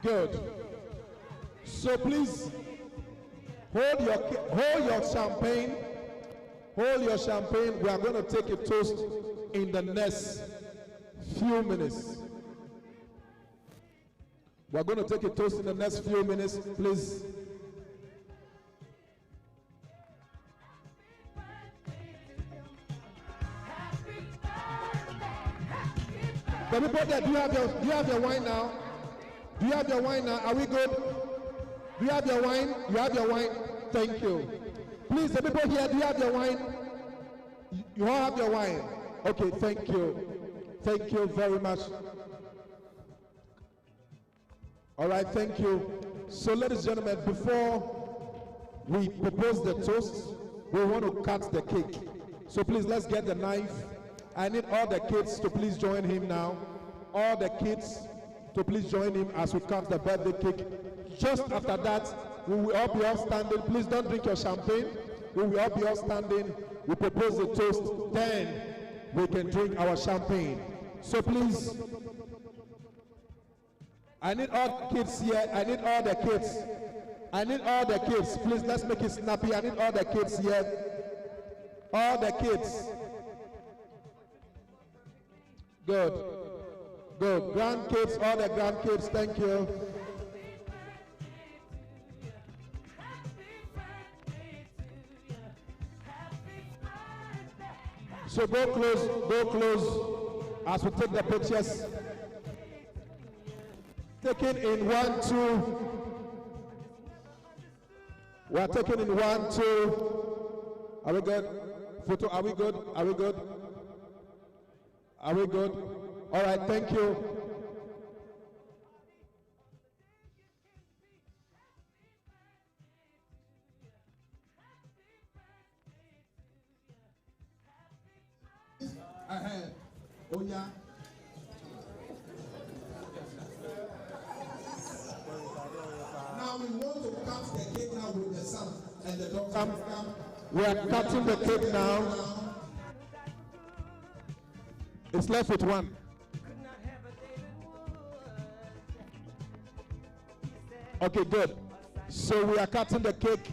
Good. So please hold your champagne. Hold your champagne. We are going to take a toast in the next few minutes. We are going to take a toast in the next few minutes, please. Everybody, do you have your wine now? Do you have your wine now? Are we good? Do you have your wine? You have your wine? Thank you. Please, everybody here, do you have your wine? You all have your wine. Okay, thank you. Thank you very much. All right, thank you. So, ladies and gentlemen, before we propose the toast, we want to cut the cake. So please, let's get the knife. I need all the kids to please join him now. All the kids to please join him as we cut the birthday cake. Just after that, we will all be all standing. Please don't drink your champagne. We will all be all standing. We propose the toast. Then we can drink our champagne. So please, I need all the kids here. I need all the kids. I need all the kids. Please, let's make it snappy. I need all the kids here. All the kids. Good. Good. Grandkids, all the grandkids, thank you. So go close as we take the pictures. Taking in 1, 2. We are taking in 1, 2. Are we good? Photo, are we good? Are we good? Are we good? All right, thank you. Ahead. Oh, yeah. Now we want to cut the cake now with the son and the doctor. We are cutting the cake now. It's left with one. Okay, good. So we are cutting the cake.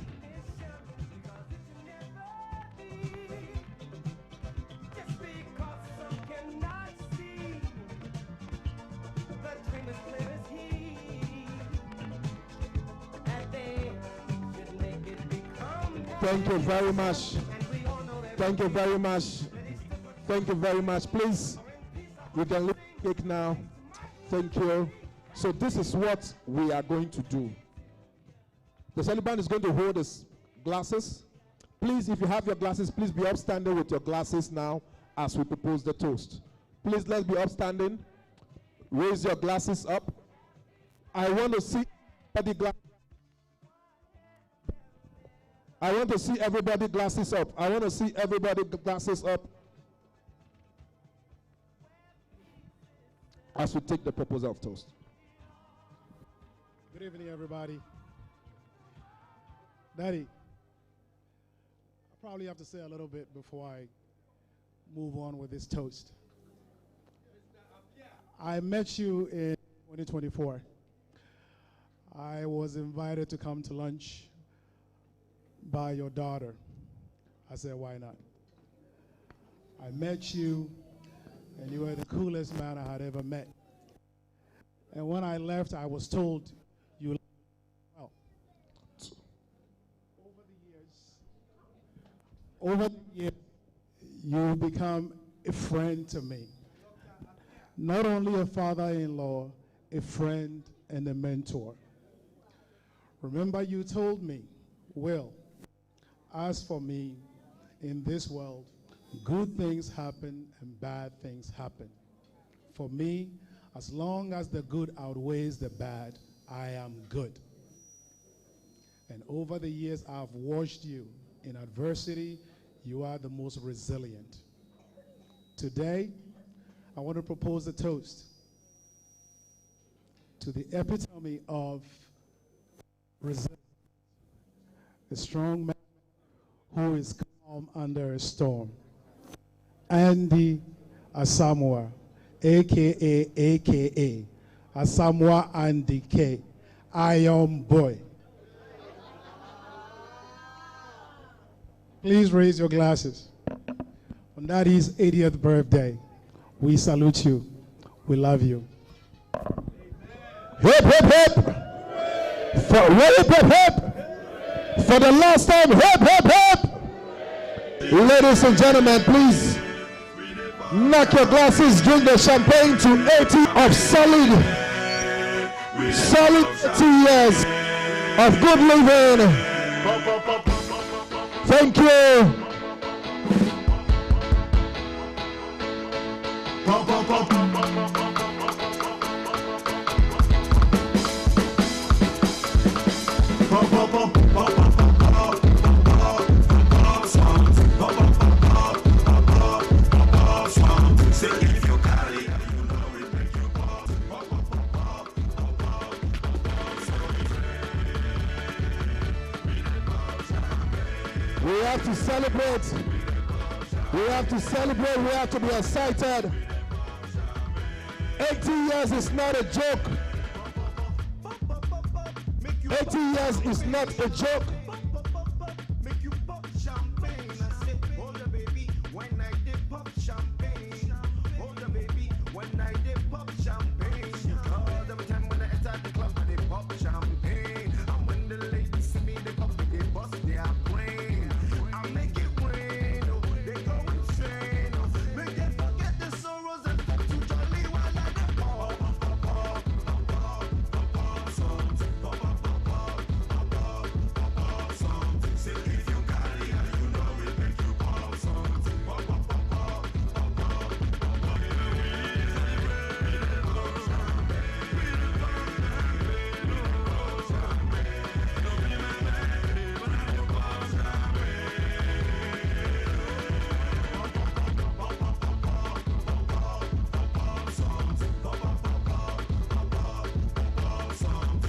Thank you very much. Thank you very much. Thank you very much. Please, you can look at the cake now. Thank you. So this is what we are going to do. The celebrant is going to hold his glasses. Please, if you have your glasses, please be upstanding with your glasses now as we propose the toast. Please, let's be upstanding. Raise your glasses up. I want to see everybody glasses. I want to see everybody glasses up. I want to see everybody glasses up as we take the proposal of toast. Good evening, everybody. Daddy, I probably have to say a little bit before I move on with this toast. I met you in 2024. I was invited to come to lunch by your daughter. I said, why not? I met you, and you were the coolest man I had ever met. And when I left, I was told you left well. Over the years, you become a friend to me. Not only a father-in-law, a friend and a mentor. Remember, you told me, Will, as for me, in this world, good things happen and bad things happen. For me, as long as the good outweighs the bad, I am good. And over the years, I've watched you. In adversity, you are the most resilient. Today, I want to propose a toast to the epitome of resilience. A strong man who is calm under a storm. Kwabena Asamoah, a.k.a. Asamoah Esq, Iron Boy. Please raise your glasses. On Daddy's 80th birthday, we salute you. We love you. Hip, hip, hip. Hip, hip, hip. For the last time, hip, hip, hip. Ladies and gentlemen, please knock your glasses, drink the champagne to 80 of solid 80 years of good living. Thank you. We have to celebrate. We have to celebrate. We have to be excited. 80 years is not a joke. 80 years is not a joke. Make you pop champagne. I said, hold the baby when I did pop champagne. Hold the baby when I did pop champagne. Cause every time when I enter the club, they pop champagne. And when the ladies see me, they pop, they bust their brain. I make it rain, oh, they go insane. Oh, make them forget the sorrows and fuck to jolly while I get pop, pop, pop, pop, pop, pop, pop, something, pop, pop, pop, pop, pop, pop, something. Say if you got it, you know it make you pop something, pop, pop, pop, pop, pop, pop, pop.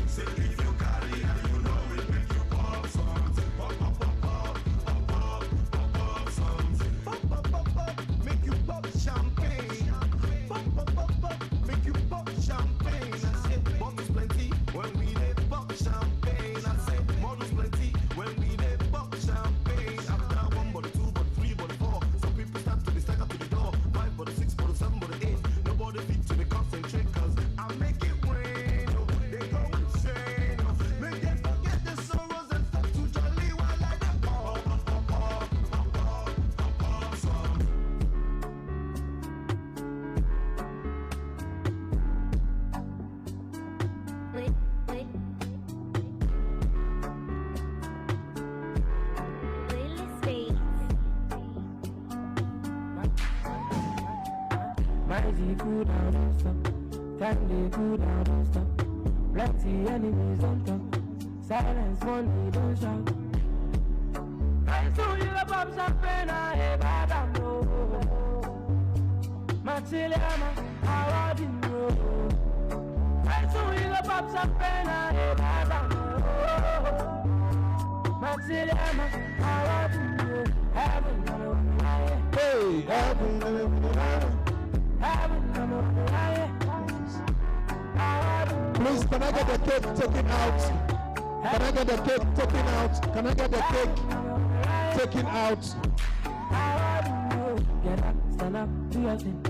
Say if you got it, you know it make you pop something, pop, pop, pop, pop, pop, pop, pop, something. Pop, pop, pop, pop, make you pop champagne. Pop, pop, pop, pop, make you pop champagne. I said bottles plenty when we dey pop champagne. I said models plenty when we dey pop champagne. After one bottle, two bottle, three bottle, four, some people start to be stuck up to the door. 5 bottle, 6 bottle, 7 bottle, 8. Nobody fit to the concentrate 'cause I make it rain. Oh, they go insane. Oh, make them forget the sorrows and fuck to jolly while I dey pop, pop, pop, pop, pop, pop, pop, some. Wait, wait. Playlist Beats. Mighty cool down, don't stop. Time they cool down, don't stop. Plenty enemies on top. Silence money, don't shout. I saw you a pop champagne, I have had a no. Machiliama, I wouldn't know. I saw you a pop champagne, I have had a no. Machiliama, I wouldn't know. Haven't no. Hey, Haven't no. please, can I get the cake taken out? Can I get the cake taken out? Can I get the cake taken out? Get up, stand up, do your thing.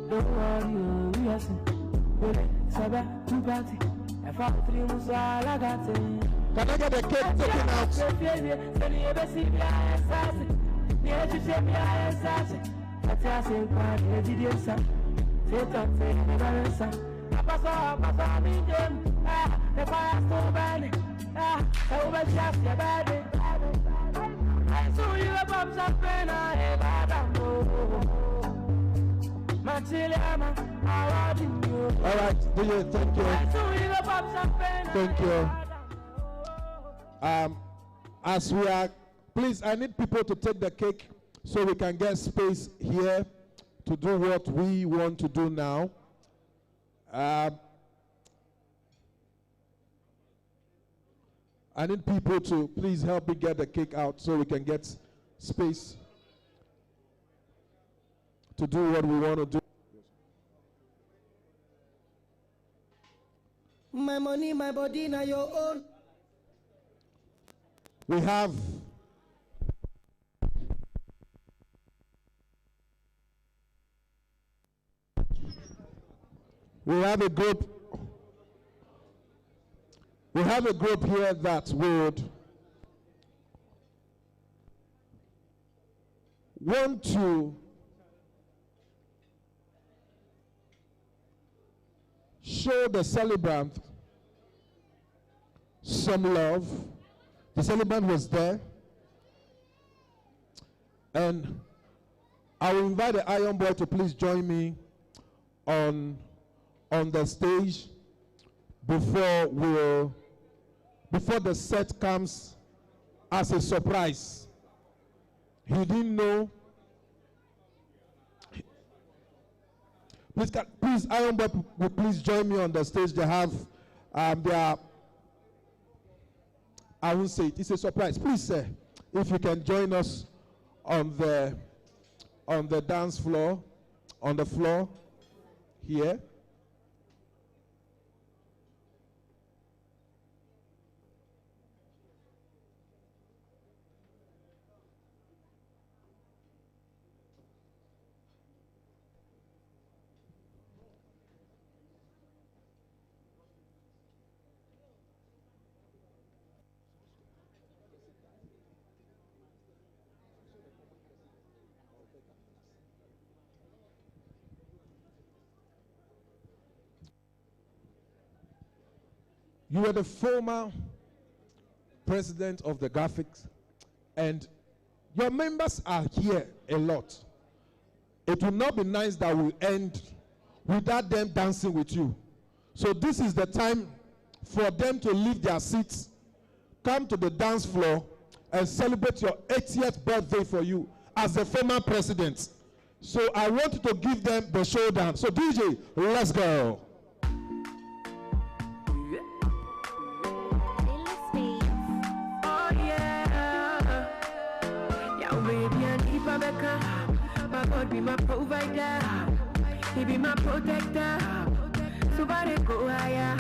Don't worry, we are sin. Sabe, tu party. If I 3 months, I got it. Can I get the cake taken out? All right, DJ, thank you. Thank you. As we are, please, I need people to take the cake so we can get space here to do what we want to do now. I need people to please help me get the cake out so we can get space to do what we want to do. My money, my body, now your own. We have a group. We have a group here that would want to show the celebrant some love. The celebrant was there, and I will invite the Iron Boy to please join me on the stage before the set comes as a surprise. He didn't know. Please, Iron Boy, will please join me on the stage. They have I won't say it. It's a surprise. Please, sir, if you can join us on the dance floor, on the floor here. You were the former president of the graphics, and your members are here a lot. It will not be nice that we end without them dancing with you. So this is the time for them to leave their seats, come to the dance floor, and celebrate your 80th birthday for you as the former president. So I want you to give them the showdown. So DJ, let's go. My God be my provider, He be my protector. Somebody go higher.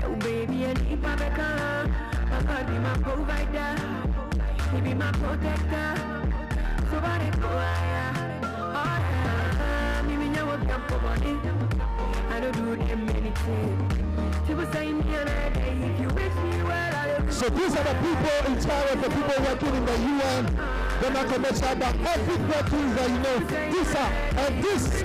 Yo, baby, I need my becca. My God be my provider, He be my protector. Somebody go higher. Oh yeah, me know what I'm for money. I don't do them anything. People say me another day. If you wish me well, I'll. So these are the people in charge of the people working in the UN. They're not going to talk about every things that you know. These are, and this.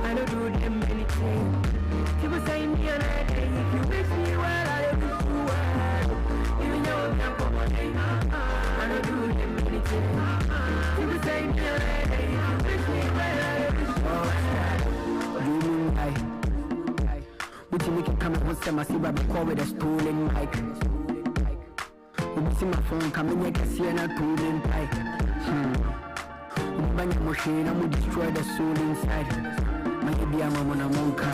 I don't do them anything. People say me another day. If you wish me well, I'll wish you well. Even though I'm not for money, I don't do them anything. People say me another day. If you wish me well, I'll wish you well. Would you make it come and say, I see Rabbi call with a stolen mic? Would you see my phone coming here, can see and I told him tight. Banya machine, I will destroy the soul inside. My baby, I'm on a monkey.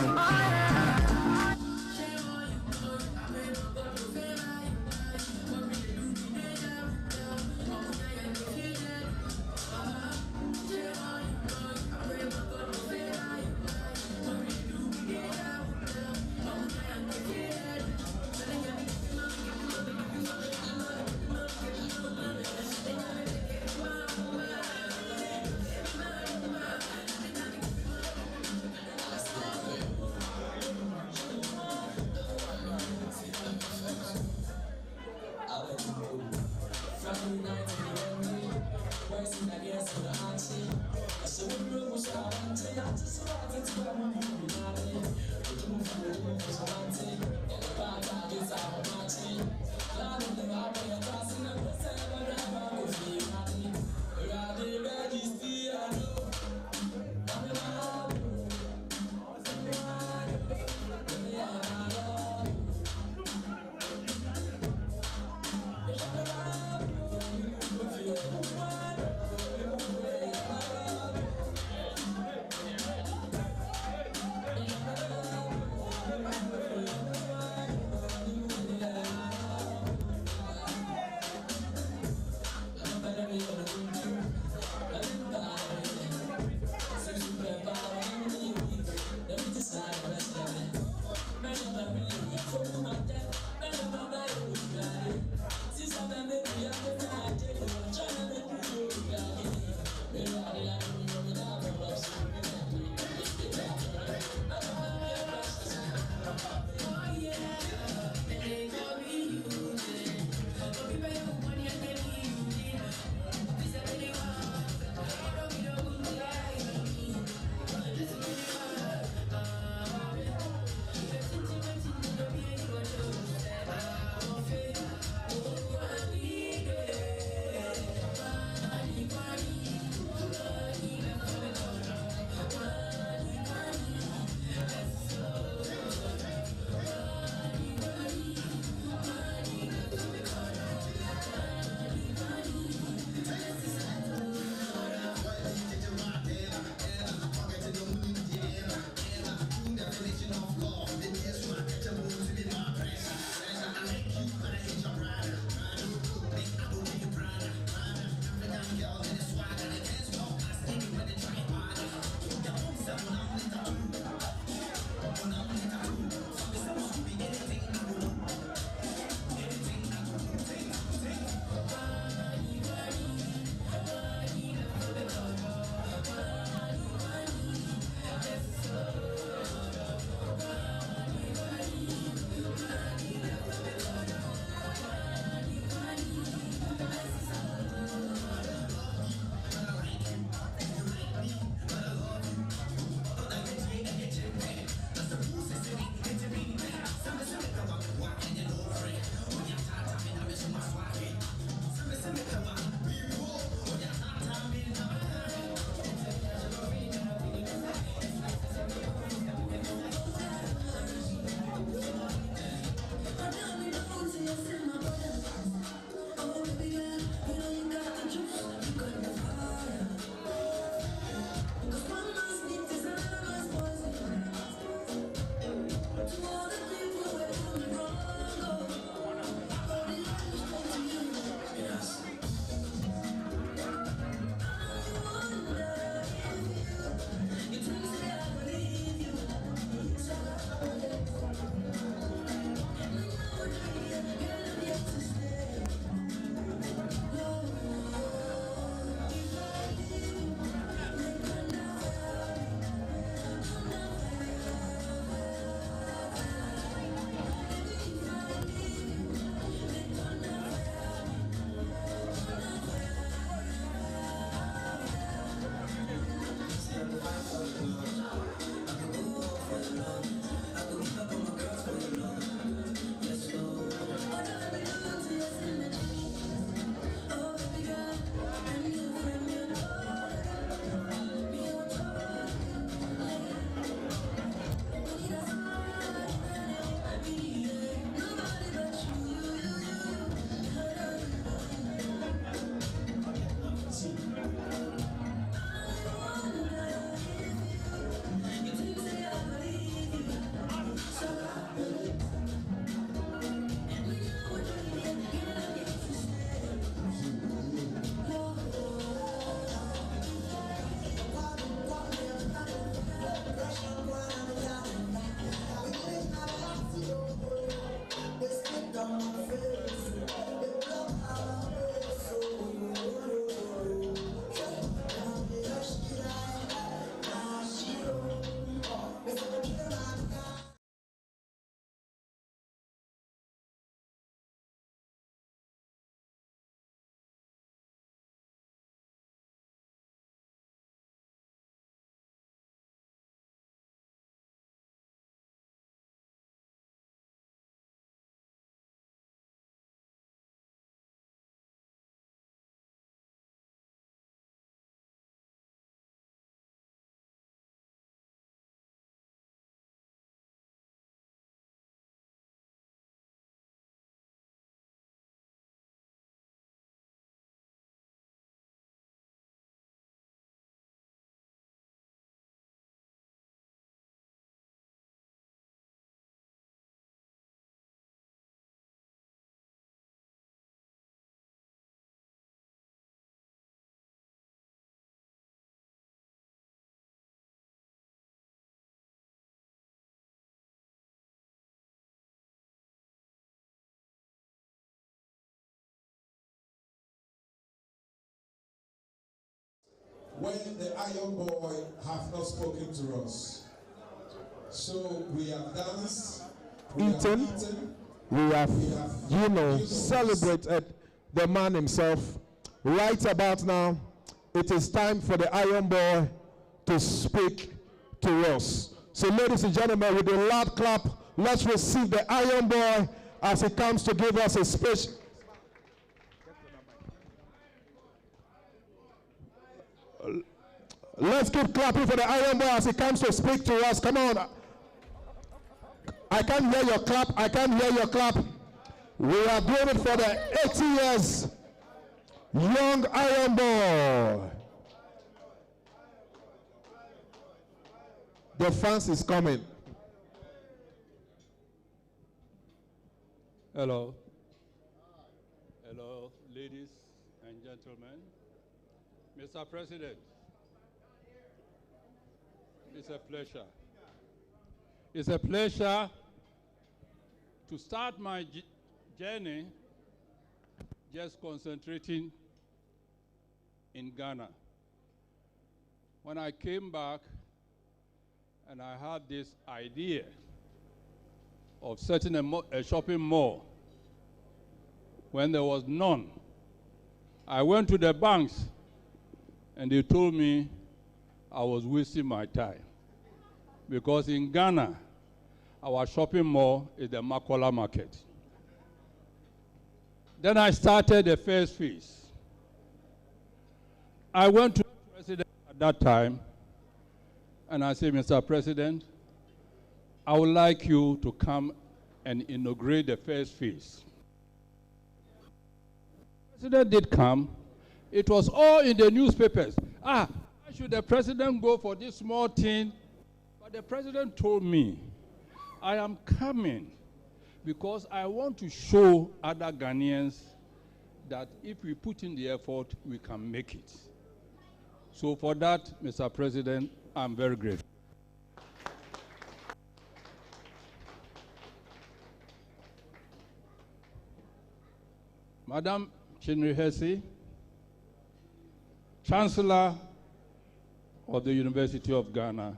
when the Iron Boy have not spoken to us. So we have danced, we have eaten, we have, celebrated the man himself. Right about now, it is time for the Iron Boy to speak to us. So ladies and gentlemen, with a loud clap, let's receive the Iron Boy as he comes to give us a speech. Let's keep clapping for the Iron Boy as he comes to speak to us. Come on. I can't hear your clap. I can't hear your clap. We are doing it for the 80 years young Iron Boy. The fans is coming. Hello. Hello, ladies and gentlemen. Mr. President, it's a pleasure. It's a pleasure to start my journey just concentrating in Ghana. When I came back and I had this idea of setting a shopping mall when there was none, I went to the banks and they told me I was wasting my time. Because in Ghana, our shopping mall is the Makola market. Then I started the first phase. I went to the president at that time and I said, Mr. President, I would like you to come and inaugurate the first phase. The president did come. It was all in the newspapers. Why should the president go for this small thing? But the president told me, I am coming because I want to show other Ghanaians that if we put in the effort, we can make it. So for that, Mr. President, I'm very grateful. Madam Chinri Hesse, Chancellor of the University of Ghana,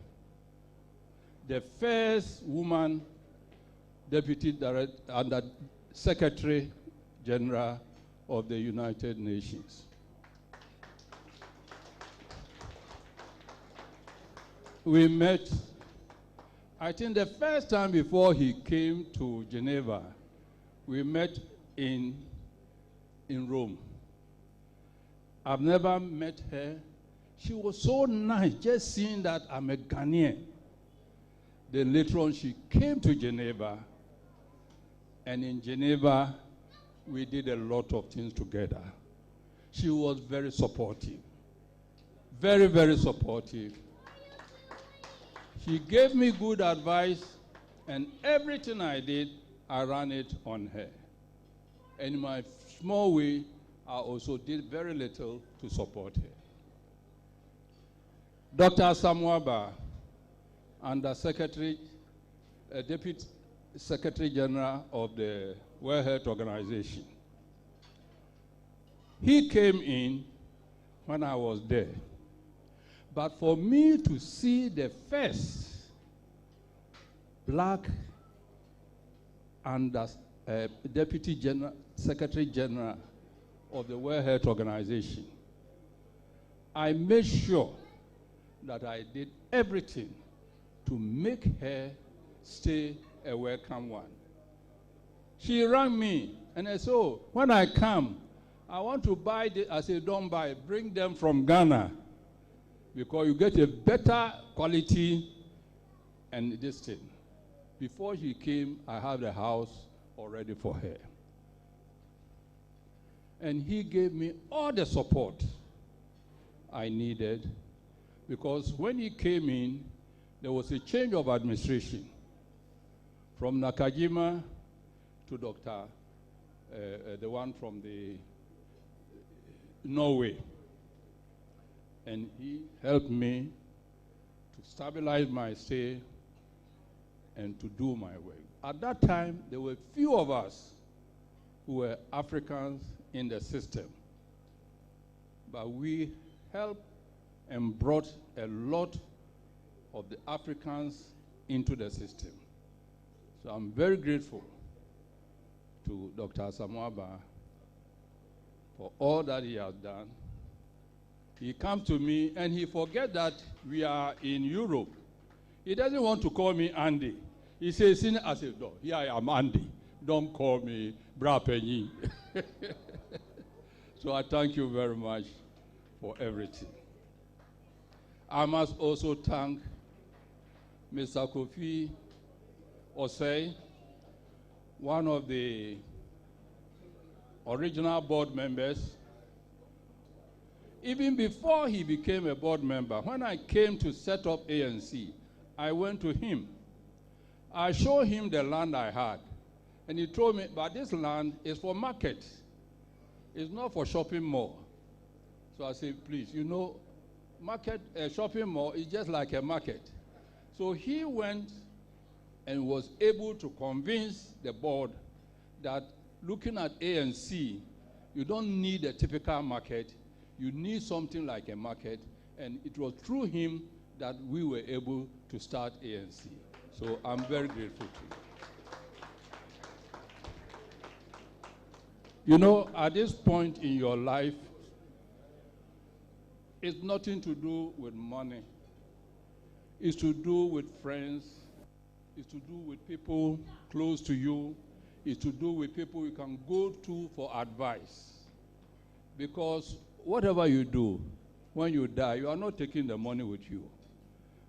the first woman Deputy Director and Secretary General of the United Nations. We met, I think the first time before he came to Geneva, we met in Rome. I've never met her. She was so nice, just seeing that I'm a Ghanaian. Then later on, she came to Geneva, and in Geneva, we did a lot of things together. She was very supportive, very, very supportive. She gave me good advice, and everything I did, I ran it on her. And in my small way, I also did very little to support her. Dr. Asamoah under Deputy Secretary General of the World Health Organization. He came in when I was there. But for me to see the first black Deputy Secretary General of the World Health Organization, I made sure that I did everything to make her stay a welcome one. She rang me and I said, oh, when I come, I want to buy this. I said, don't buy, bring them from Ghana because you get a better quality and this thing. Before she came, I had the house already for her. And he gave me all the support I needed because when he came in, there was a change of administration from Nakajima to Dr. The one from the Norway. And he helped me to stabilize my stay and to do my work. At that time, there were few of us who were Africans in the system. But we helped and brought a lot of the Africans into the system. So I'm very grateful to Dr. Asamoah for all that he has done. He comes to me and he forgets that we are in Europe. He doesn't want to call me Andy. He says, I said, no, here I am, Andy. Don't call me Bra Penny. So I thank you very much for everything. I must also thank Mr. Kofi Osei, one of the original board members. Even before he became a board member, when I came to set up ANC, I went to him. I showed him the land I had. And he told me, but this land is for market. It's not for shopping mall. So I said, please, you know, shopping mall is just like a market. So he went and was able to convince the board that looking at ANC, you don't need a typical market. You need something like a market. And it was through him that we were able to start ANC. So I'm very grateful to you. You know, at this point in your life, it's nothing to do with money. It's to do with friends. It's to do with people close to you. It's to do with people you can go to for advice. Because whatever you do, when you die, you are not taking the money with you.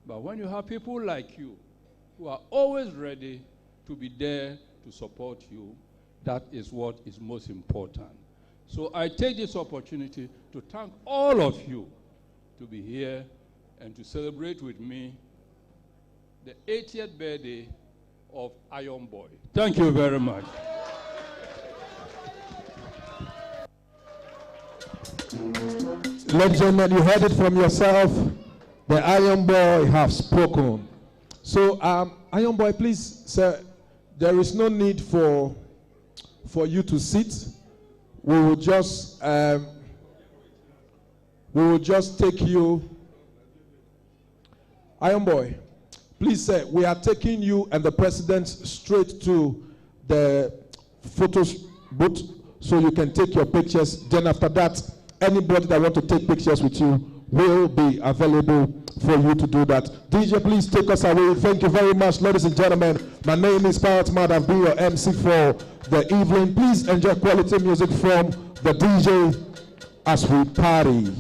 But when you have people like you who are always ready to be there to support you, that is what is most important. So I take this opportunity to thank all of you to be here and to celebrate with me the 80th birthday of Iron Boy. Thank you very much. Ladies and gentlemen, you heard it from yourself. The Iron Boy have spoken. So, Iron Boy, please, sir, there is no need for you to sit. We will just take you. Iron Boy, please, sir, we are taking you and the president straight to the photo booth so you can take your pictures. Then after that, anybody that want to take pictures with you will be available for you to do that. DJ, please take us away. Thank you very much, ladies and gentlemen. My name is Pirate Mad. I'll be your MC for the evening. Please enjoy quality music from the DJ as we party.